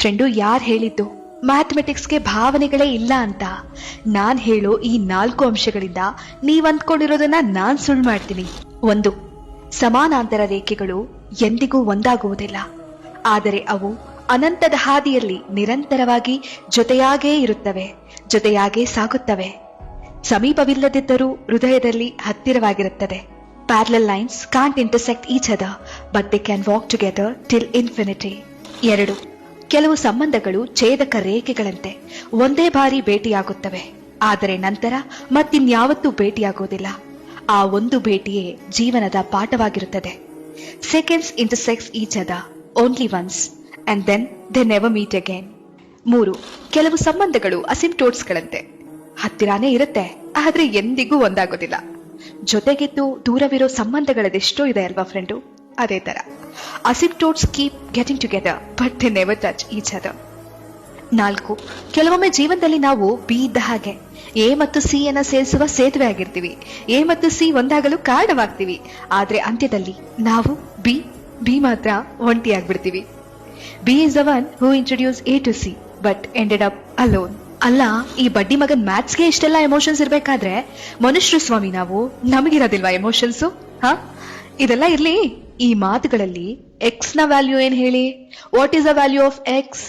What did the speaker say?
Friend, ಯಾರು ಹೇಳಿದ್ದು ಮ್ಯಾಥಮೆಟಿಕ್ಸ್ಗೆ ಭಾವನೆಗಳೇ ಇಲ್ಲ ಅಂತ? ನಾನ್ ಹೇಳೋ ಈ 4 ಅಂಶಗಳಿಂದ ನೀವ್ ಅಂದ್ಕೊಂಡಿರೋದನ್ನ ನಾನ್ ಸುಳ್ಳು ಮಾಡ್ತೀನಿ. 1. ಸಮಾನಾಂತರ ರೇಖೆಗಳು ಎಂದಿಗೂ ಒಂದಾಗುವುದಿಲ್ಲ, ಆದರೆ ಅವು ಅನಂತದ ಹಾದಿಯಲ್ಲಿ ನಿರಂತರವಾಗಿ ಜೊತೆಯಾಗೇ ಇರುತ್ತವೆ, ಜೊತೆಯಾಗೇ ಸಾಗುತ್ತವೆ. ಸಮೀಪವಿಲ್ಲದಿದ್ದರೂ ಹೃದಯದಲ್ಲಿ ಹತ್ತಿರವಾಗಿರುತ್ತದೆ. Parallel lines can't intersect each other, but they can walk together till infinity. 2. ಕೆಲವು ಸಂಬಂಧಗಳು ಛೇದಕ ರೇಖೆಗಳಂತೆ ಒಂದೇ ಬಾರಿ ಭೇಟಿಯಾಗುತ್ತವೆ, ಆದರೆ ನಂತರ ಮತ್ತಿನ್ಯಾವತ್ತೂ ಭೇಟಿಯಾಗುವುದಿಲ್ಲ. ಆ ಒಂದು ಭೇಟಿಯೇ ಜೀವನದ ಪಾಠವಾಗಿರುತ್ತದೆ. Seconds intersect each other only once, and then they never meet again. 3. ಕೆಲವು ಸಂಬಂಧಗಳು ಅಸಿಂಪ್ಟೋಟ್ಸ್ಗಳಂತೆ ಹತ್ತಿರಾನೇ ಇರುತ್ತೆ, ಆದ್ರೆ ಎಂದಿಗೂ ಒಂದಾಗೋದಿಲ್ಲ. ಜೊತೆಗಿದ್ದು ದೂರವಿರೋ ಸಂಬಂಧಗಳದೆಷ್ಟೋ ಇದೆ ಅಲ್ವಾ ಫ್ರೆಂಡು? ಅದೇ ತರ asymptotes keep getting together but they never touch each other. 4. ಕೆಲವೊಮ್ಮೆ ಜೀವನದಲ್ಲಿ ನಾವು ಬಿ ಇದ್ದ ಹಾಗೆ ಎ ಮತ್ತು ಸಿ ಅನ್ನ ಸೇರಿಸುವ ಸೇತುವೆ ಆಗಿರ್ತೀವಿ. ಎ ಮತ್ತು ಸಿ ಒಂದಾಗಲು ಕಾರಣವಾಗ್ತೀವಿ, ಆದ್ರೆ ಅಂತ್ಯದಲ್ಲಿ ನಾವು ಬಿ ಮಾತ್ರ ಒಂಟಿಯಾಗ್ಬಿಡ್ತೀವಿ. B is the one who introduce A to C but ended up alone. ಅಲ್ಲ, ಈ ಬಡ್ಡಿ ಮಗನ್ ಮ್ಯಾಥ್ಸ್ಗೆ ಇಷ್ಟೆಲ್ಲ ಎಮೋಷನ್ಸ್ ಇರ್ಬೇಕಾದ್ರೆ ಮನುಷ್ಯರು ಸ್ವಾಮಿ ನಾವು, ನಮಗಿರೋದಿಲ್ವಾ ಎಮೋಷನ್ಸು? ಇದೆಲ್ಲ ಇರ್ಲಿ, ಈ ಮಾತುಗಳಲ್ಲಿ ಎಕ್ಸ್ ನ ವ್ಯಾಲ್ಯೂ ಏನ್ ಹೇಳಿ? What is the value of X?